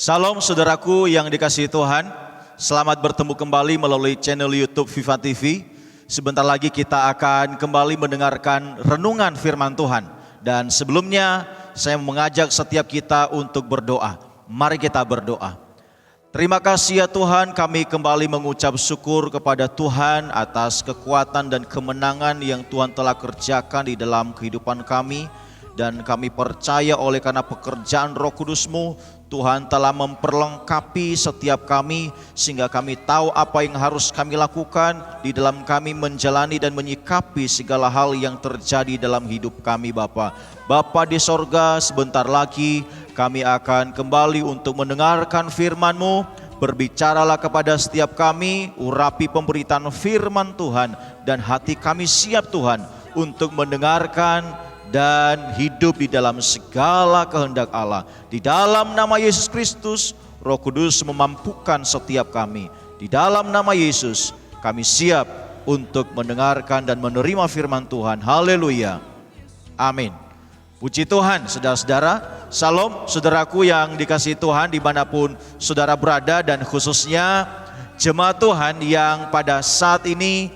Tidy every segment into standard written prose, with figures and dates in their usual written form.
Salam saudaraku yang dikasihi Tuhan. Selamat bertemu kembali melalui channel YouTube Viva TV. Sebentar lagi kita akan kembali mendengarkan renungan firman Tuhan. Dan sebelumnya saya mengajak setiap kita untuk berdoa. Mari kita berdoa. Terima kasih ya Tuhan, kami kembali mengucap syukur kepada Tuhan atas kekuatan dan kemenangan yang Tuhan telah kerjakan di dalam kehidupan kami. Dan kami percaya oleh karena pekerjaan Roh Kudus-Mu, Tuhan telah memperlengkapi setiap kami sehingga kami tahu apa yang harus kami lakukan di dalam kami menjalani dan menyikapi segala hal yang terjadi dalam hidup kami Bapa. Bapa di sorga, sebentar lagi kami akan kembali untuk mendengarkan firman-Mu. Berbicaralah kepada setiap kami, urapi pemberitaan firman Tuhan, dan hati kami siap Tuhan untuk mendengarkan dan hidup di dalam segala kehendak Allah. Di dalam nama Yesus Kristus, Roh Kudus memampukan setiap kami. Di dalam nama Yesus, kami siap untuk mendengarkan dan menerima firman Tuhan. Haleluya. Amin. Puji Tuhan, saudara-saudara. Salam saudaraku yang dikasihi Tuhan dimanapun saudara berada, dan khususnya jemaat Tuhan yang pada saat ini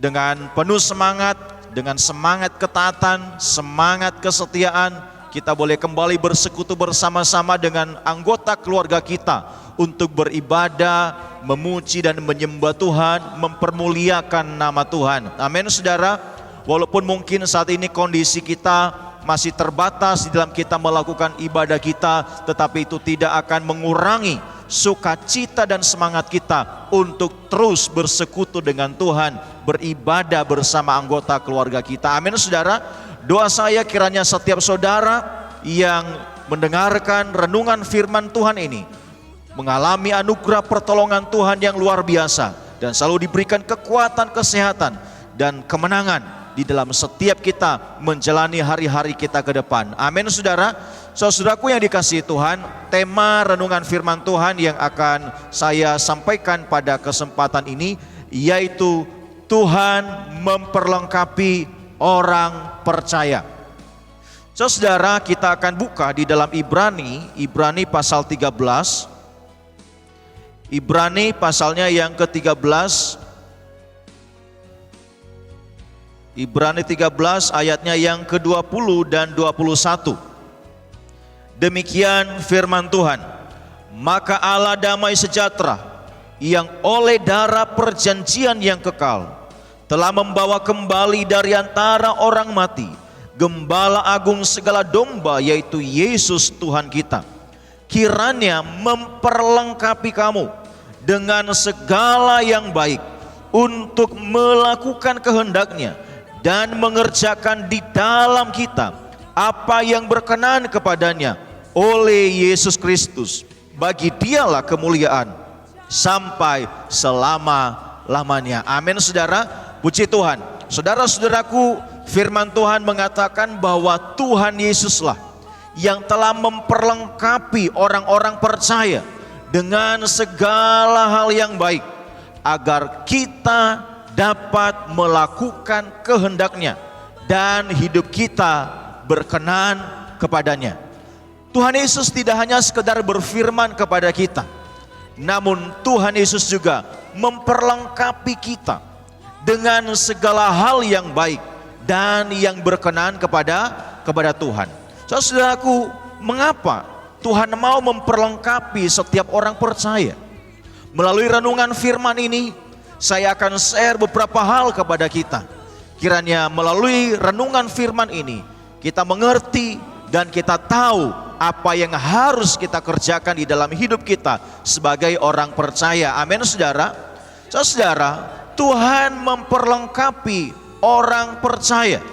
dengan penuh semangat, dengan semangat ketaatan, semangat kesetiaan, kita boleh kembali bersekutu bersama-sama dengan anggota keluarga kita untuk beribadah, memuji dan menyembah Tuhan, mempermuliakan nama Tuhan. Amin saudara. Walaupun mungkin saat ini kondisi kita masih terbatas di dalam kita melakukan ibadah kita, tetapi itu tidak akan mengurangi sukacita dan semangat kita untuk terus bersekutu dengan Tuhan, beribadah bersama anggota keluarga kita. Amin saudara. Doa saya kiranya setiap saudara yang mendengarkan renungan firman Tuhan ini mengalami anugerah pertolongan Tuhan yang luar biasa, dan selalu diberikan kekuatan, kesehatan dan kemenangan di dalam setiap kita menjalani hari-hari kita ke depan. Amin saudara. Saudaraku yang dikasihi Tuhan, tema renungan firman Tuhan yang akan saya sampaikan pada kesempatan ini yaitu Tuhan memperlengkapi orang percaya. Saudara, kita akan buka di dalam Ibrani pasal 13. Ibrani pasalnya yang ke-13. Ibrani 13 ayatnya yang ke-20 dan 21. Demikian firman Tuhan. Maka Allah damai sejahtera yang oleh darah perjanjian yang kekal telah membawa kembali dari antara orang mati Gembala agung segala domba, yaitu Yesus Tuhan kita. Kiranya memperlengkapi kamu dengan segala yang baik untuk melakukan kehendaknya dan mengerjakan di dalam kita apa yang berkenan kepadanya oleh Yesus Kristus. Bagi dialah kemuliaan sampai selama-lamanya. Amin saudara. Puji Tuhan. Saudara-saudaraku, firman Tuhan mengatakan bahwa Tuhan Yesuslah yang telah memperlengkapi orang-orang percaya dengan segala hal yang baik agar kita dapat melakukan kehendaknya dan hidup kita berkenan kepadanya. Tuhan Yesus tidak hanya sekedar berfirman kepada kita, namun Tuhan Yesus juga memperlengkapi kita dengan segala hal yang baik dan yang berkenan kepada Tuhan. Saudaraku, mengapa Tuhan mau memperlengkapi setiap orang percaya? Melalui renungan firman ini, saya akan share beberapa hal kepada kita. Kiranya melalui renungan firman ini, kita mengerti dan kita tahu apa yang harus kita kerjakan di dalam hidup kita sebagai orang percaya. Amin saudara. Saudara, Tuhan memperlengkapi orang percaya.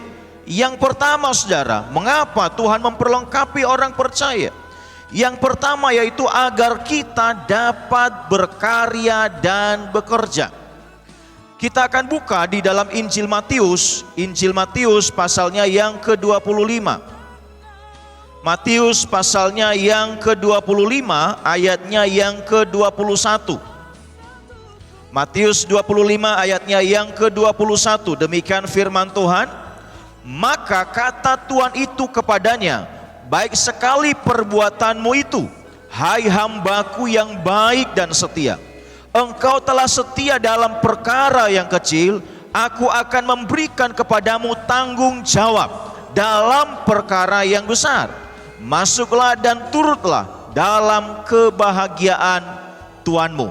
Yang pertama saudara, mengapa Tuhan memperlengkapi orang percaya? Yang pertama yaitu agar kita dapat berkarya dan bekerja. Kita akan buka di dalam Injil Matius pasalnya yang ke-25. Matius pasalnya yang ke-25 ayatnya yang ke-21. Matius 25 ayatnya yang ke-21. Demikian firman Tuhan. Maka kata Tuhan itu kepadanya, baik sekali perbuatanmu itu, hai hambaku yang baik dan setia. Engkau telah setia dalam perkara yang kecil, aku akan memberikan kepadamu tanggung jawab dalam perkara yang besar. Masuklah dan turutlah dalam kebahagiaan Tuhanmu.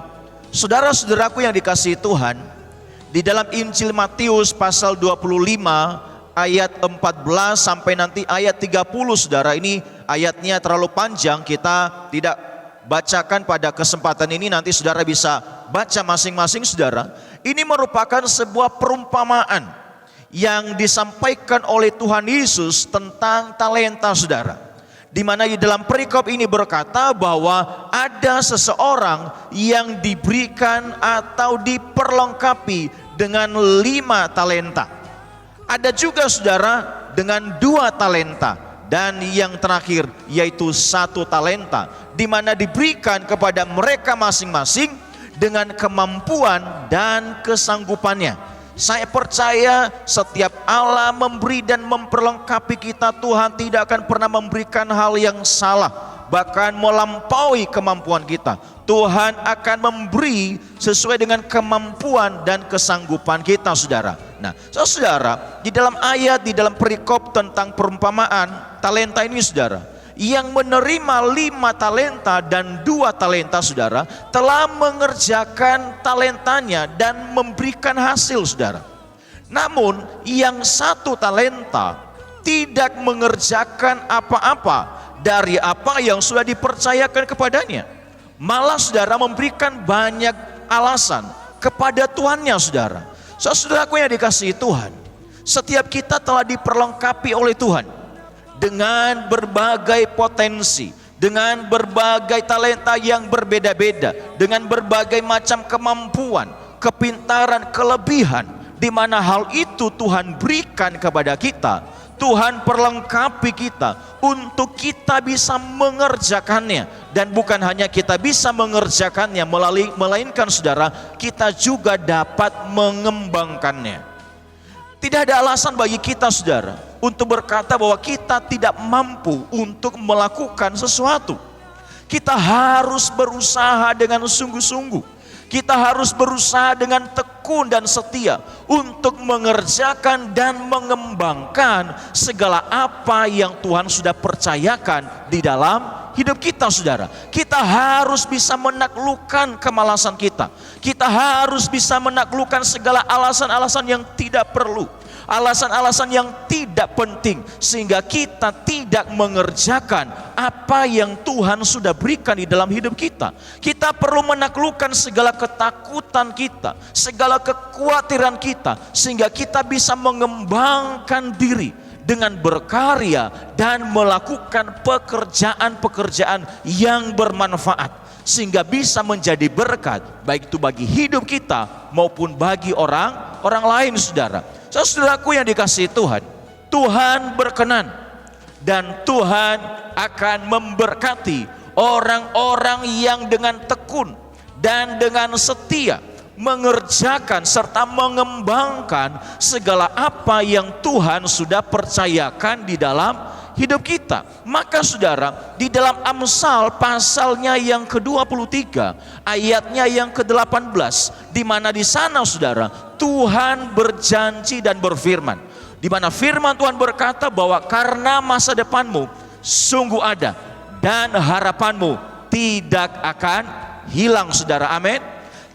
Saudara-saudaraku yang dikasihi Tuhan, di dalam Injil Matius pasal 25 ayat 14 sampai nanti ayat 30, saudara, ini ayatnya terlalu panjang, kita tidak bacakan pada kesempatan ini, nanti saudara bisa baca masing-masing, saudara. Ini merupakan sebuah perumpamaan yang disampaikan oleh Tuhan Yesus tentang talenta, saudara. Di mana di dalam perikop ini berkata bahwa ada seseorang yang diberikan atau diperlengkapi dengan 5 talenta. Ada juga, saudara, dengan 2 talenta, dan yang terakhir yaitu 1 talenta, di mana diberikan kepada mereka masing-masing dengan kemampuan dan kesanggupannya. Saya percaya setiap Allah memberi dan memperlengkapi kita, Tuhan tidak akan pernah memberikan hal yang salah, bahkan melampaui kemampuan kita. Tuhan akan memberi sesuai dengan kemampuan dan kesanggupan kita, saudara. Nah, saudara, di dalam ayat, di dalam perikop tentang perumpamaan talenta ini, saudara, yang menerima 5 talenta dan 2 talenta, saudara, telah mengerjakan talentanya dan memberikan hasil, saudara. Namun yang 1 talenta tidak mengerjakan apa-apa dari apa yang sudah dipercayakan kepadanya. Malah, saudara, memberikan banyak alasan kepada tuannya, saudara. Saudaraku yang dikasihi Tuhan, setiap kita telah diperlengkapi oleh Tuhan dengan berbagai potensi, dengan berbagai talenta yang berbeda-beda, dengan berbagai macam kemampuan, kepintaran, kelebihan, di mana hal itu Tuhan berikan kepada kita. Tuhan perlengkapi kita untuk kita bisa mengerjakannya, dan bukan hanya kita bisa mengerjakannya, melainkan, saudara, kita juga dapat mengembangkannya. Tidak ada alasan bagi kita, saudara, untuk berkata bahwa kita tidak mampu untuk melakukan sesuatu. Kita harus berusaha dengan sungguh-sungguh. Kita harus berusaha dengan tekun dan setia untuk mengerjakan dan mengembangkan segala apa yang Tuhan sudah percayakan di dalam hidup kita, saudara. Kita harus bisa menaklukkan kemalasan kita. Kita harus bisa menaklukkan segala alasan-alasan yang tidak perlu, alasan-alasan yang tidak penting, sehingga kita tidak mengerjakan apa yang Tuhan sudah berikan di dalam hidup kita. Kita perlu menaklukkan segala ketakutan kita, segala kekhawatiran kita, sehingga kita bisa mengembangkan diri dengan berkarya dan melakukan pekerjaan-pekerjaan yang bermanfaat, sehingga bisa menjadi berkat, baik itu bagi hidup kita maupun bagi orang lain, saudara. Saudaraku yang dikasihi Tuhan, Tuhan berkenan dan Tuhan akan memberkati orang-orang yang dengan tekun dan dengan setia mengerjakan serta mengembangkan segala apa yang Tuhan sudah percayakan di dalam hidup kita. Maka, saudara, di dalam Amsal pasalnya yang ke-23 ayatnya yang ke-18, di mana di sana, saudara, Tuhan berjanji dan berfirman, di mana firman Tuhan berkata bahwa karena masa depanmu sungguh ada dan harapanmu tidak akan hilang, saudara. Amin.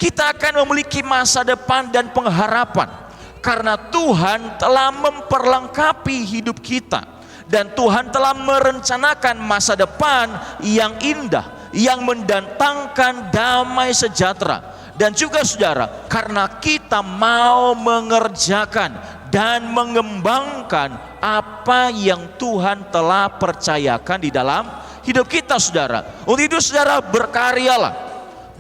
Kita akan memiliki masa depan dan pengharapan karena Tuhan telah memperlengkapi hidup kita, dan Tuhan telah merencanakan masa depan yang indah, yang mendatangkan damai sejahtera. Dan juga, saudara, karena kita mau mengerjakan dan mengembangkan apa yang Tuhan telah percayakan di dalam hidup kita, saudara. Untuk itu, saudara, berkaryalah,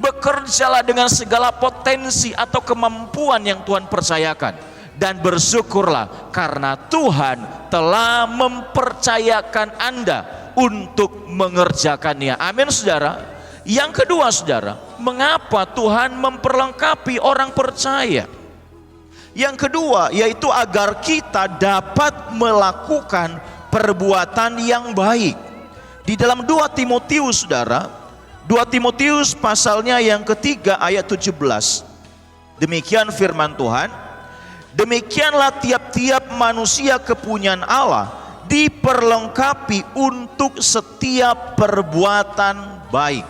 bekerjalah dengan segala potensi atau kemampuan yang Tuhan percayakan, dan bersyukurlah karena Tuhan telah mempercayakan Anda untuk mengerjakannya. Amin, saudara. Yang kedua, saudara, mengapa Tuhan memperlengkapi orang percaya? Yang kedua yaitu agar kita dapat melakukan perbuatan yang baik. Di dalam 2 Timotius, saudara, 2 Timotius pasalnya yang ketiga ayat 17. Demikian firman Tuhan, demikianlah tiap-tiap manusia kepunyaan Allah diperlengkapi untuk setiap perbuatan baik.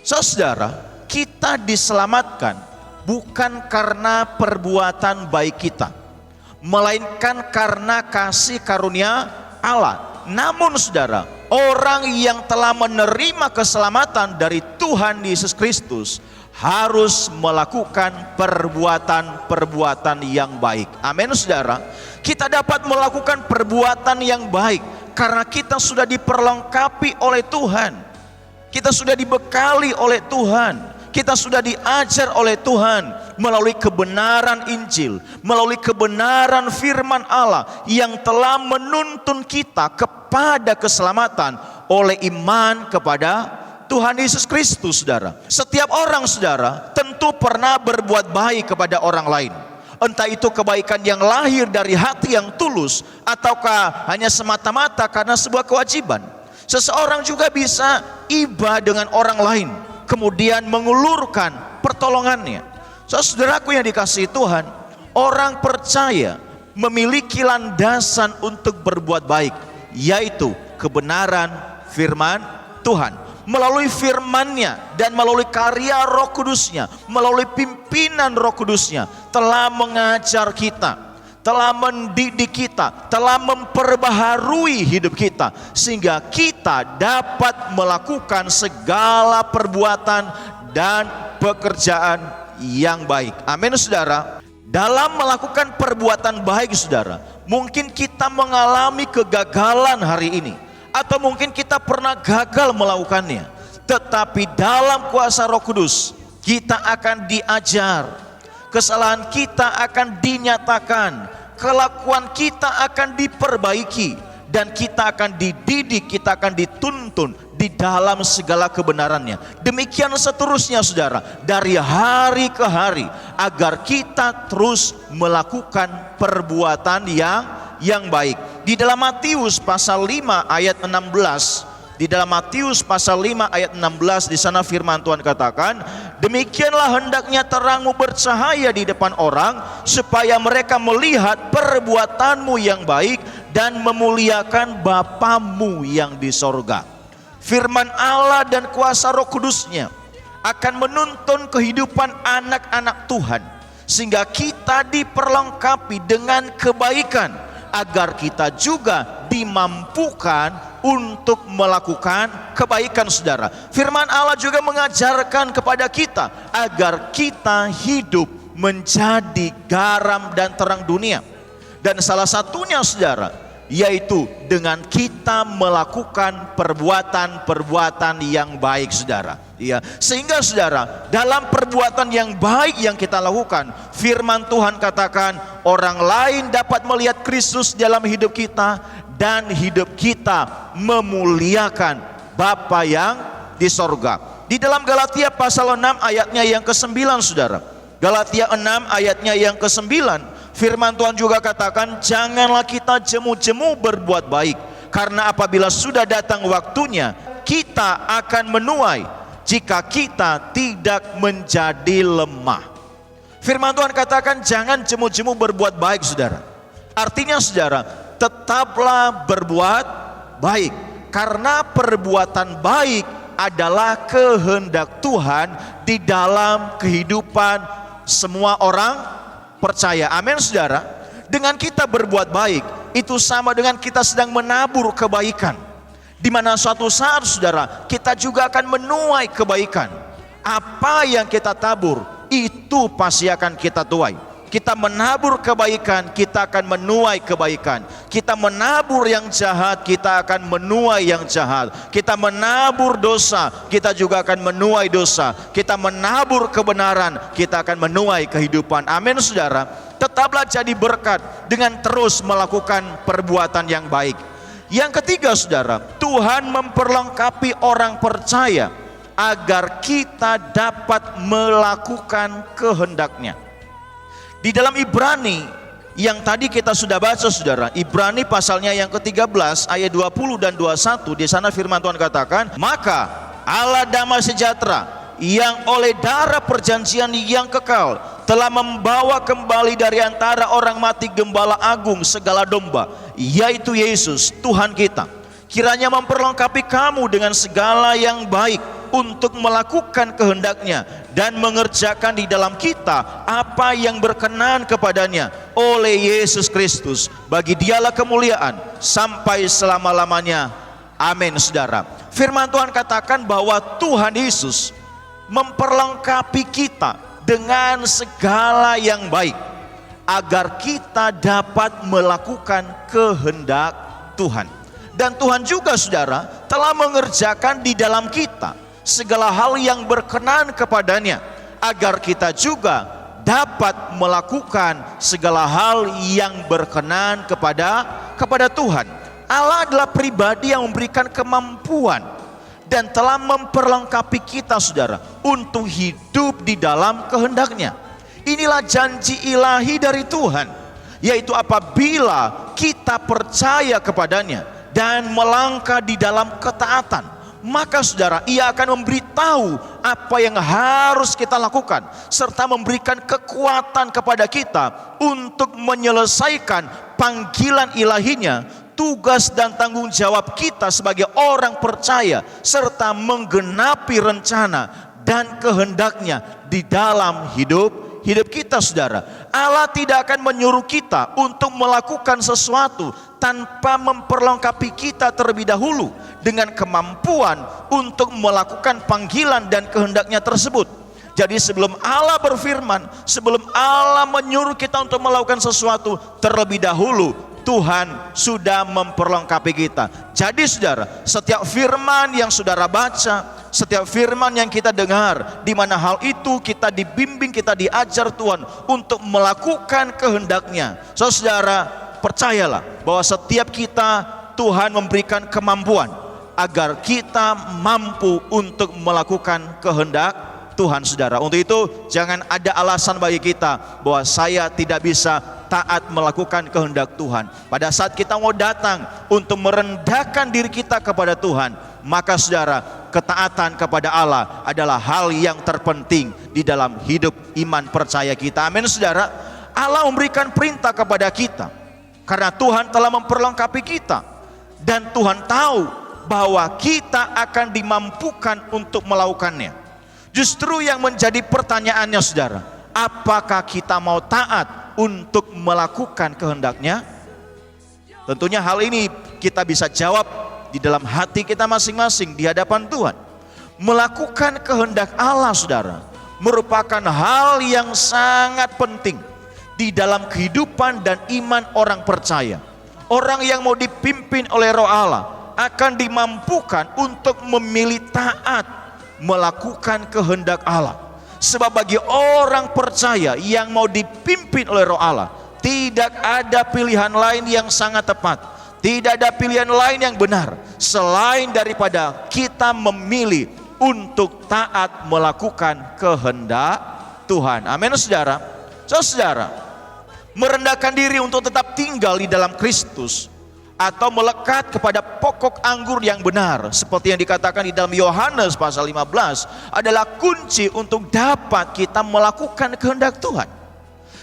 Saudara, kita diselamatkan bukan karena perbuatan baik kita, melainkan karena kasih karunia Allah. Namun saudara, orang yang telah menerima keselamatan dari Tuhan Yesus Kristus harus melakukan perbuatan-perbuatan yang baik. Amin saudara. Kita dapat melakukan perbuatan yang baik karena kita sudah diperlengkapi oleh Tuhan. Kita sudah dibekali oleh Tuhan. Kita sudah diajar oleh Tuhan melalui kebenaran Injil, melalui kebenaran firman Allah yang telah menuntun kita kepada keselamatan oleh iman kepada Tuhan Yesus Kristus, saudara. Setiap orang, saudara, tentu pernah berbuat baik kepada orang lain. Entah itu kebaikan yang lahir dari hati yang tulus, ataukah hanya semata-mata karena sebuah kewajiban. Seseorang juga bisa iba dengan orang lain, kemudian mengulurkan pertolongannya. Saudaraku yang dikasihi Tuhan, orang percaya memiliki landasan untuk berbuat baik, yaitu kebenaran firman Tuhan. Melalui firman-Nya dan melalui karya Roh Kudus-Nya, melalui pimpinan Roh Kudus-Nya, telah mengajar kita, telah mendidik kita, telah memperbaharui hidup kita, sehingga kita dapat melakukan segala perbuatan dan pekerjaan yang baik. Amin saudara. Dalam melakukan perbuatan baik saudara, mungkin kita mengalami kegagalan hari ini, atau mungkin kita pernah gagal melakukannya. Tetapi dalam kuasa Roh Kudus kita akan diajar, kesalahan kita akan dinyatakan, kelakuan kita akan diperbaiki, dan kita akan dididik, kita akan dituntun di dalam segala kebenarannya. Demikian seterusnya saudara, dari hari ke hari, agar kita terus melakukan perbuatan yang baik. Di dalam Matius pasal 5 ayat 16, di dalam Matius pasal 5 ayat 16, di sana firman Tuhan katakan, demikianlah hendaknya terangmu bercahaya di depan orang, supaya mereka melihat perbuatanmu yang baik dan memuliakan Bapamu yang di sorga. Firman Allah dan kuasa Roh Kudus-Nya akan menuntun kehidupan anak-anak Tuhan, sehingga kita diperlengkapi dengan kebaikan, agar kita juga dimampukan untuk melakukan kebaikan saudara. Firman Allah juga mengajarkan kepada kita agar kita hidup menjadi garam dan terang dunia. Dan salah satunya saudara, yaitu dengan kita melakukan perbuatan-perbuatan yang baik saudara. Ya, sehingga saudara, dalam perbuatan yang baik yang kita lakukan, firman Tuhan katakan orang lain dapat melihat Kristus dalam hidup kita, dan hidup kita memuliakan Bapa yang di sorga. Di dalam Galatia pasal 6 ayatnya yang ke-9 saudara, Galatia 6 ayatnya yang ke-9, firman Tuhan juga katakan, janganlah kita jemu-jemu berbuat baik, karena apabila sudah datang waktunya, kita akan menuai jika kita tidak menjadi lemah. Firman Tuhan katakan jangan jemu-jemu berbuat baik saudara. Artinya saudara, tetaplah berbuat baik, karena perbuatan baik adalah kehendak Tuhan di dalam kehidupan semua orang percaya. Amin saudara. Dengan kita berbuat baik, itu sama dengan kita sedang menabur kebaikan, di mana suatu saat saudara, kita juga akan menuai kebaikan. Apa yang kita tabur, itu pasti akan kita tuai. Kita menabur kebaikan, kita akan menuai kebaikan. Kita menabur yang jahat, kita akan menuai yang jahat. Kita menabur dosa, kita juga akan menuai dosa. Kita menabur kebenaran, kita akan menuai kehidupan. Amin saudara. Tetaplah jadi berkat dengan terus melakukan perbuatan yang baik. Yang ketiga saudara, Tuhan memperlengkapi orang percaya agar kita dapat melakukan kehendaknya. Di dalam Ibrani yang tadi kita sudah baca saudara, Ibrani pasalnya yang ke-13 ayat 20 dan 21. Di sana firman Tuhan katakan, maka Allah damai sejahtera yang oleh darah perjanjian yang kekal telah membawa kembali dari antara orang mati gembala agung segala domba, yaitu Yesus Tuhan kita. Kiranya memperlengkapi kamu dengan segala yang baik untuk melakukan kehendaknya dan mengerjakan di dalam kita apa yang berkenan kepadanya oleh Yesus Kristus. Bagi Dialah kemuliaan sampai selama-lamanya. Amin. Saudara, firman Tuhan katakan bahwa Tuhan Yesus memperlengkapi kita dengan segala yang baik agar kita dapat melakukan kehendak Tuhan. Dan Tuhan juga saudara telah mengerjakan di dalam kita segala hal yang berkenan kepadanya agar kita juga dapat melakukan segala hal yang berkenan kepada Tuhan. Allah adalah pribadi yang memberikan kemampuan dan telah memperlengkapi kita saudara untuk hidup di dalam kehendaknya. Inilah janji ilahi dari Tuhan, yaitu apabila kita percaya kepadanya dan melangkah di dalam ketaatan, maka saudara, Ia akan memberitahu apa yang harus kita lakukan serta memberikan kekuatan kepada kita untuk menyelesaikan panggilan ilahinya, tugas dan tanggung jawab kita sebagai orang percaya, serta menggenapi rencana dan kehendaknya di dalam hidup kita saudara. Allah tidak akan menyuruh kita untuk melakukan sesuatu tanpa memperlengkapi kita terlebih dahulu dengan kemampuan untuk melakukan panggilan dan kehendaknya tersebut. Jadi sebelum Allah berfirman, sebelum Allah menyuruh kita untuk melakukan sesuatu, terlebih dahulu Tuhan sudah memperlengkapi kita. Jadi saudara, setiap firman yang saudara baca, setiap firman yang kita dengar, di mana hal itu kita dibimbing, kita diajar Tuhan untuk melakukan kehendaknya. Saudara, percayalah bahwa setiap kita Tuhan memberikan kemampuan agar kita mampu untuk melakukan kehendak Tuhan saudara. Untuk itu jangan ada alasan bagi kita bahwa saya tidak bisa taat melakukan kehendak Tuhan. Pada saat kita mau datang untuk merendahkan diri kita kepada Tuhan, maka saudara, ketaatan kepada Allah adalah hal yang terpenting di dalam hidup iman percaya kita. Amin saudara. Allah memberikan perintah kepada kita karena Tuhan telah memperlengkapi kita, dan Tuhan tahu bahwa kita akan dimampukan untuk melakukannya. Justru yang menjadi pertanyaannya saudara, apakah kita mau taat untuk melakukan kehendaknya? Tentunya hal ini kita bisa jawab di dalam hati kita masing-masing di hadapan Tuhan. Melakukan kehendak Allah saudara merupakan hal yang sangat penting di dalam kehidupan dan iman orang percaya. Orang yang mau dipimpin oleh Roh Allah akan dimampukan untuk memilih taat melakukan kehendak Allah. Sebab bagi orang percaya yang mau dipimpin oleh Roh Allah, tidak ada pilihan lain yang sangat tepat, tidak ada pilihan lain yang benar selain daripada kita memilih untuk taat melakukan kehendak Tuhan. Amin saudara. Saudara, merendahkan diri untuk tetap tinggal di dalam Kristus atau melekat kepada pokok anggur yang benar seperti yang dikatakan di dalam Yohanes pasal 15 adalah kunci untuk dapat kita melakukan kehendak Tuhan.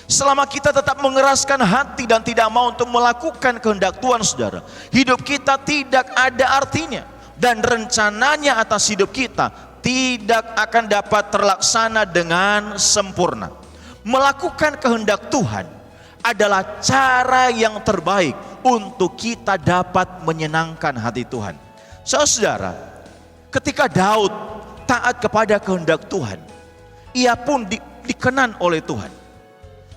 Selama kita tetap mengeraskan hati dan tidak mau untuk melakukan kehendak Tuhan saudara, hidup kita tidak ada artinya, dan rencananya atas hidup kita tidak akan dapat terlaksana dengan sempurna. Melakukan kehendak Tuhan adalah cara yang terbaik untuk kita dapat menyenangkan hati Tuhan. Saudara, ketika Daud taat kepada kehendak Tuhan, ia pun dikenan oleh Tuhan.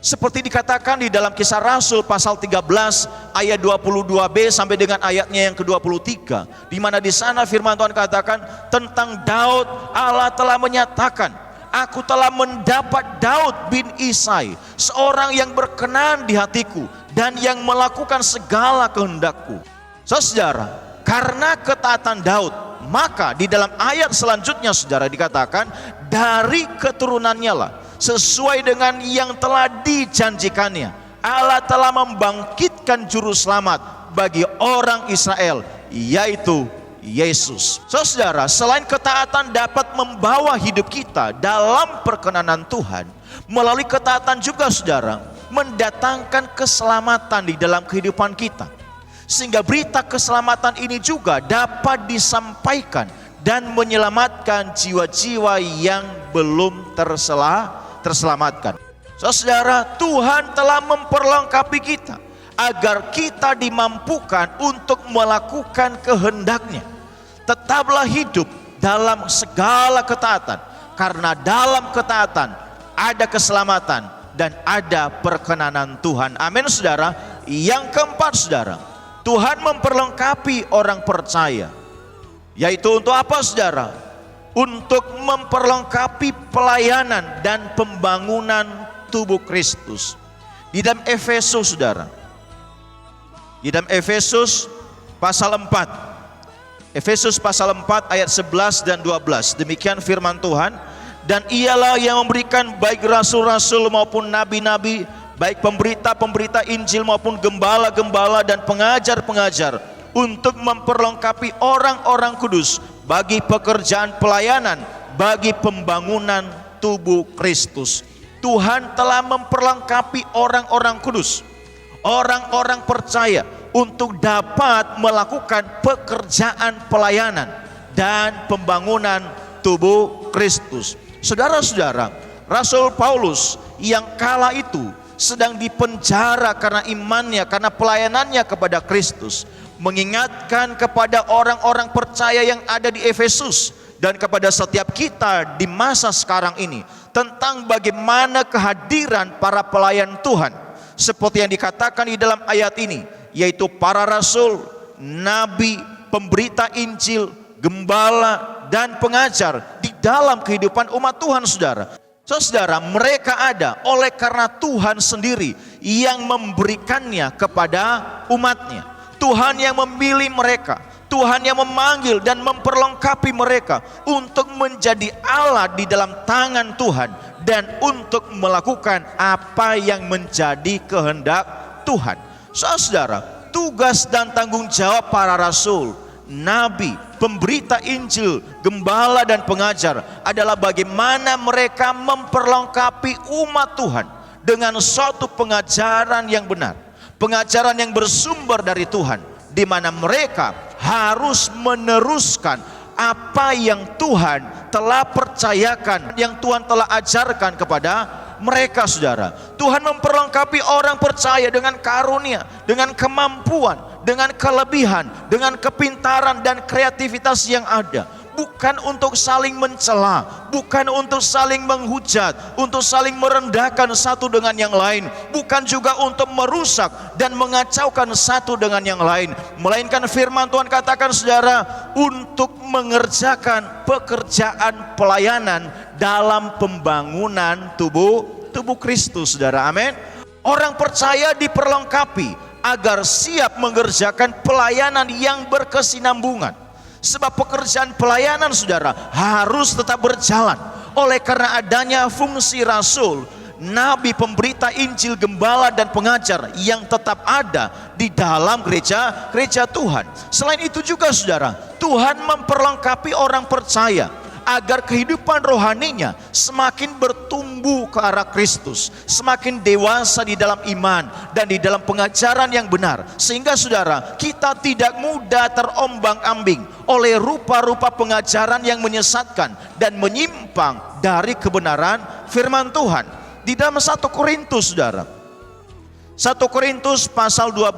Seperti dikatakan di dalam Kisah Rasul pasal 13 ayat 22b sampai dengan ayatnya yang ke-23, di mana di sana firman Tuhan katakan tentang Daud, Allah telah menyatakan, aku telah mendapat Daud bin Isai, seorang yang berkenan di hatiku dan yang melakukan segala kehendakku. Saudara, karena ketaatan Daud, maka di dalam ayat selanjutnya saudara dikatakan dari keturunannya lah, sesuai dengan yang telah dijanjikannya, Allah telah membangkitkan juru selamat bagi orang Israel, yaitu Yesus. Saudara, selain ketaatan dapat membawa hidup kita dalam perkenanan Tuhan, melalui ketaatan juga saudara mendatangkan keselamatan di dalam kehidupan kita. Sehingga berita keselamatan ini juga dapat disampaikan dan menyelamatkan jiwa-jiwa yang belum terselamatkan. Saudara, Tuhan telah memperlengkapi kita agar kita dimampukan untuk melakukan kehendak-Nya. Tetaplah hidup dalam segala ketaatan, karena dalam ketaatan ada keselamatan dan ada perkenanan Tuhan. Amin saudara. Yang keempat saudara, Tuhan memperlengkapi orang percaya. Yaitu untuk apa saudara? Untuk memperlengkapi pelayanan dan pembangunan tubuh Kristus. Di dalam Efesus saudara, di dalam Efesus pasal 4, Efesus pasal 4 ayat 11 dan 12, demikian firman Tuhan. Dan ialah yang memberikan baik rasul-rasul maupun nabi-nabi, baik pemberita-pemberita Injil maupun gembala-gembala dan pengajar-pengajar, untuk memperlengkapi orang-orang kudus bagi pekerjaan pelayanan, bagi pembangunan tubuh Kristus. Tuhan telah memperlengkapi orang-orang kudus, orang-orang percaya, untuk dapat melakukan pekerjaan pelayanan dan pembangunan tubuh Kristus. Saudara-saudara, Rasul Paulus yang kala itu sedang dipenjara karena imannya, karena pelayanannya kepada Kristus, mengingatkan kepada orang-orang percaya yang ada di Efesus dan kepada setiap kita di masa sekarang ini tentang bagaimana kehadiran para pelayan Tuhan, seperti yang dikatakan di dalam ayat ini, yaitu para rasul, nabi, pemberita Injil, gembala, dan pengajar di dalam kehidupan umat Tuhan saudara. Saudara, mereka ada oleh karena Tuhan sendiri yang memberikannya kepada umatnya. Tuhan yang memilih mereka, Tuhan yang memanggil dan memperlengkapi mereka untuk menjadi alat di dalam tangan Tuhan dan untuk melakukan apa yang menjadi kehendak Tuhan. Saudara, tugas dan tanggung jawab para rasul, nabi, pemberita Injil, gembala dan pengajar adalah bagaimana mereka memperlengkapi umat Tuhan dengan suatu pengajaran yang benar, pengajaran yang bersumber dari Tuhan, di mana mereka harus meneruskan apa yang Tuhan telah percayakan, yang Tuhan telah ajarkan kepada mereka saudara. Tuhan memperlengkapi orang percaya dengan karunia, dengan kemampuan, dengan kelebihan, dengan kepintaran dan kreativitas yang ada. Bukan untuk saling mencela, bukan untuk saling menghujat, untuk saling merendahkan satu dengan yang lain, bukan juga untuk merusak dan mengacaukan satu dengan yang lain, melainkan firman Tuhan katakan saudara, untuk mengerjakan pekerjaan pelayanan dalam pembangunan tubuh Kristus saudara. Amin. Orang percaya diperlengkapi agar siap mengerjakan pelayanan yang berkesinambungan. Sebab pekerjaan pelayanan saudara harus tetap berjalan oleh karena adanya fungsi rasul, nabi, pemberita Injil, gembala dan pengajar yang tetap ada di dalam gereja Tuhan. Selain itu juga saudara, Tuhan memperlengkapi orang percaya agar kehidupan rohaninya semakin bertumbuh ke arah Kristus, semakin dewasa di dalam iman dan di dalam pengajaran yang benar, sehingga saudara kita tidak mudah terombang-ambing oleh rupa-rupa pengajaran yang menyesatkan dan menyimpang dari kebenaran firman Tuhan. Di dalam 1 Korintus saudara, 1 Korintus pasal 12,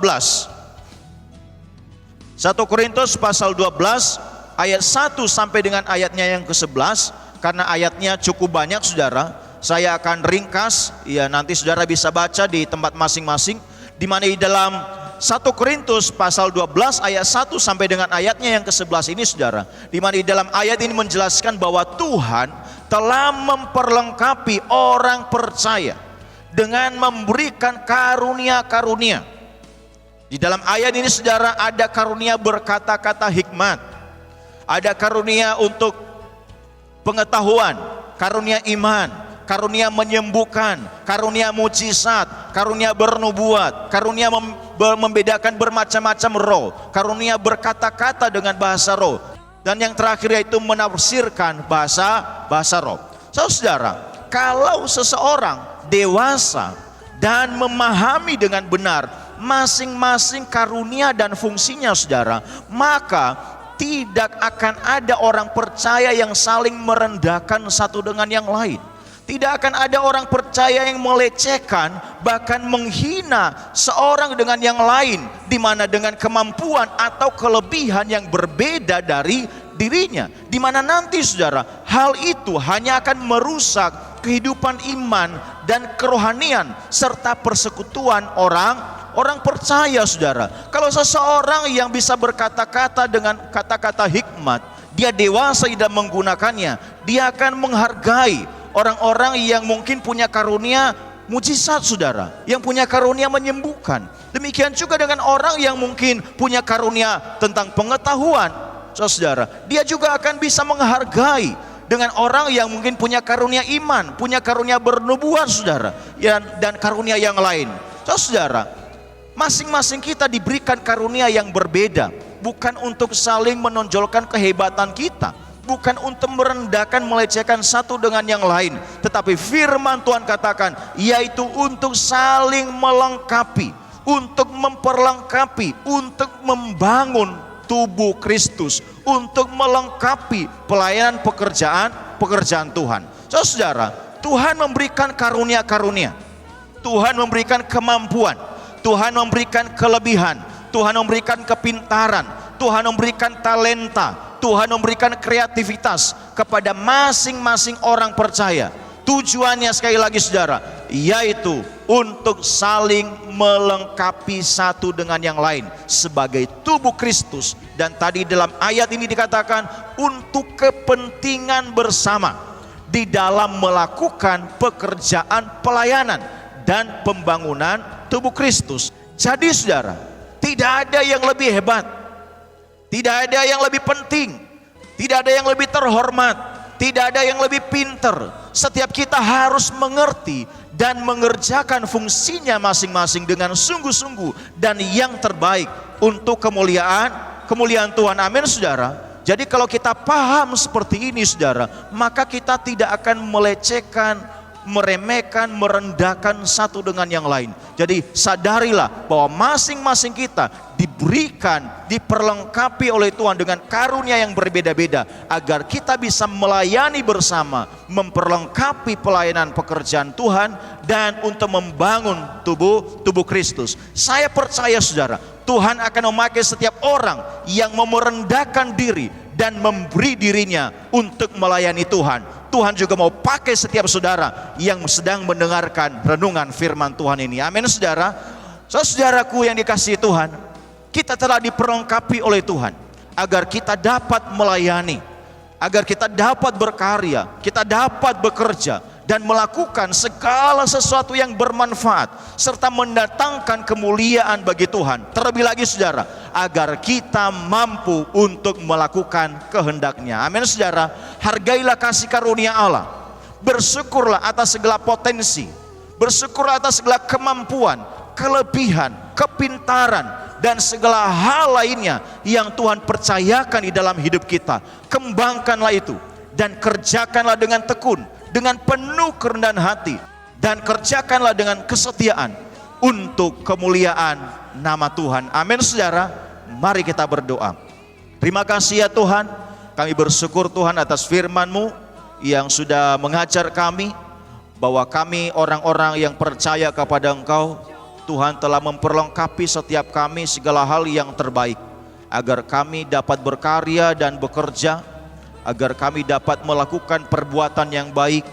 1 Korintus pasal 12 ayat 1 sampai dengan ayatnya yang ke-11. Karena ayatnya cukup banyak saudara, saya akan ringkas ya, nanti saudara bisa baca di tempat masing-masing, di mana di dalam 1 Korintus pasal 12 ayat 1 sampai dengan ayatnya yang ke-11 ini saudara, di mana di dalam ayat ini menjelaskan bahwa Tuhan telah memperlengkapi orang percaya dengan memberikan karunia-karunia. Di dalam ayat ini saudara ada karunia berkata-kata hikmat, ada karunia untuk pengetahuan, karunia iman, karunia menyembuhkan, karunia mujizat, karunia bernubuat, karunia membedakan bermacam-macam roh, karunia berkata-kata dengan bahasa roh, dan yang terakhir yaitu menafsirkan bahasa roh. Saudara, kalau seseorang dewasa dan memahami dengan benar masing-masing karunia dan fungsinya, saudara, maka tidak akan ada orang percaya yang saling merendahkan satu dengan yang lain. Tidak akan ada orang percaya yang melecehkan, bahkan menghina seorang dengan yang lain, di mana dengan kemampuan atau kelebihan yang berbeda dari dirinya. Di mana nanti, saudara, hal itu hanya akan merusak kehidupan iman dan kerohanian serta persekutuan orang percaya, saudara. Kalau seseorang yang bisa berkata-kata dengan kata-kata hikmat, dia dewasa dalam menggunakannya, dia akan menghargai orang-orang yang mungkin punya karunia mujizat, saudara, yang punya karunia menyembuhkan. Demikian juga dengan orang yang mungkin punya karunia tentang pengetahuan, saudara, dia juga akan bisa menghargai dengan orang yang mungkin punya karunia iman, punya karunia bernubuat, saudara, dan karunia yang lain. Saudara, masing-masing kita diberikan karunia yang berbeda, bukan untuk saling menonjolkan kehebatan kita, bukan untuk merendahkan, melecehkan satu dengan yang lain, tetapi firman Tuhan katakan, yaitu untuk saling melengkapi, untuk memperlengkapi, untuk membangun tubuh Kristus, untuk melengkapi pelayanan pekerjaan Tuhan. Saudara, Tuhan memberikan karunia-karunia, Tuhan memberikan kemampuan, Tuhan memberikan kelebihan, Tuhan memberikan kepintaran, Tuhan memberikan talenta, Tuhan memberikan kreativitas kepada masing-masing orang percaya. Tujuannya sekali lagi, saudara, yaitu untuk saling melengkapi satu dengan yang lain sebagai tubuh Kristus. Dan tadi dalam ayat ini dikatakan untuk kepentingan bersama di dalam melakukan pekerjaan pelayanan dan pembangunan tubuh Kristus. Jadi, saudara, tidak ada yang lebih hebat, tidak ada yang lebih penting, tidak ada yang lebih terhormat, tidak ada yang lebih pinter. Setiap kita harus mengerti dan mengerjakan fungsinya masing-masing dengan sungguh-sungguh dan yang terbaik untuk kemuliaan Tuhan. Amin, saudara. Jadi kalau kita paham seperti ini, saudara, maka kita tidak akan melecehkan, meremehkan, merendahkan satu dengan yang lain. Jadi sadarilah bahwa masing-masing kita diberikan, diperlengkapi oleh Tuhan dengan karunia yang berbeda-beda, agar kita bisa melayani bersama, memperlengkapi pelayanan pekerjaan Tuhan, dan untuk membangun tubuh Kristus. Saya percaya, saudara, Tuhan akan memakai setiap orang yang mau merendahkan diri dan memberi dirinya untuk melayani Tuhan. Tuhan juga mau pakai setiap saudara yang sedang mendengarkan renungan firman Tuhan ini. Amin, saudara. Saudaraku yang dikasihi Tuhan, kita telah diperlengkapi oleh Tuhan agar kita dapat melayani, agar kita dapat berkarya, kita dapat bekerja dan melakukan segala sesuatu yang bermanfaat serta mendatangkan kemuliaan bagi Tuhan. Terlebih lagi, saudara, agar kita mampu untuk melakukan kehendak-Nya. Amin, saudara. Hargailah kasih karunia Allah, bersyukurlah atas segala potensi, bersyukurlah atas segala kemampuan, kelebihan, kepintaran, dan segala hal lainnya yang Tuhan percayakan di dalam hidup kita. Kembangkanlah itu dan kerjakanlah dengan tekun, dengan penuh kerendahan hati, dan kerjakanlah dengan kesetiaan untuk kemuliaan nama Tuhan. Amin, saudara. Mari kita berdoa. Terima kasih ya Tuhan, kami bersyukur Tuhan atas firman-Mu yang sudah mengajar kami bahwa kami orang-orang yang percaya kepada Engkau, Tuhan telah memperlengkapi setiap kami segala hal yang terbaik, agar kami dapat berkarya dan bekerja, agar kami dapat melakukan perbuatan yang baik,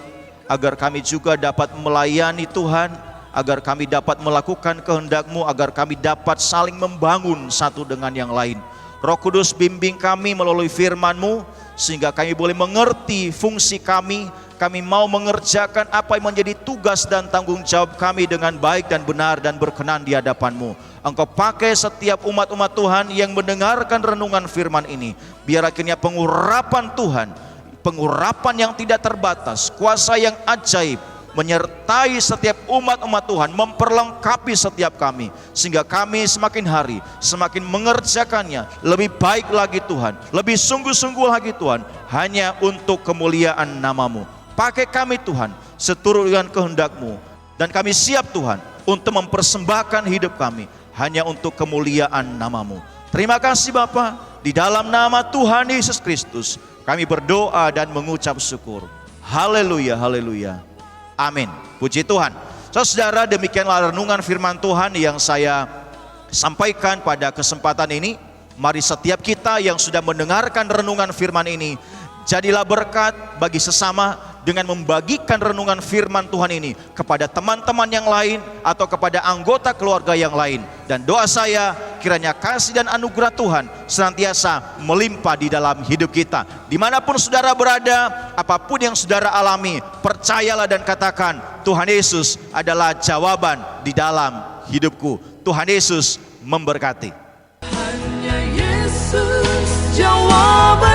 agar kami juga dapat melayani Tuhan, agar kami dapat melakukan kehendak-Mu, agar kami dapat saling membangun satu dengan yang lain. Roh Kudus, bimbing kami melalui firman-Mu sehingga kami boleh mengerti fungsi kami. Kami mau mengerjakan apa yang menjadi tugas dan tanggung jawab kami dengan baik dan benar dan berkenan di hadapan-Mu. Engkau pakai setiap umat-umat Tuhan yang mendengarkan renungan firman ini. Biar akhirnya pengurapan Tuhan pengurapan yang tidak terbatas, kuasa yang ajaib menyertai setiap umat-umat Tuhan, memperlengkapi setiap kami, sehingga kami semakin hari semakin mengerjakannya lebih baik lagi Tuhan, lebih sungguh-sungguh lagi Tuhan, hanya untuk kemuliaan nama-Mu. Pakai kami Tuhan seturut dengan kehendak-Mu, dan kami siap Tuhan untuk mempersembahkan hidup kami hanya untuk kemuliaan nama-Mu. Terima kasih Bapa, di dalam nama Tuhan Yesus Kristus kami berdoa dan mengucap syukur. Haleluya, haleluya. Amin. Puji Tuhan. Saudara, demikianlah renungan firman Tuhan yang saya sampaikan pada kesempatan ini. Mari setiap kita yang sudah mendengarkan renungan firman ini, jadilah berkat bagi sesama dengan membagikan renungan firman Tuhan ini kepada teman-teman yang lain atau kepada anggota keluarga yang lain. Dan doa saya, kiranya kasih dan anugerah Tuhan senantiasa melimpah di dalam hidup kita. Dimanapun saudara berada, apapun yang saudara alami, percayalah dan katakan, Tuhan Yesus adalah jawaban di dalam hidupku. Tuhan Yesus memberkati. Hanya Yesus jawaban.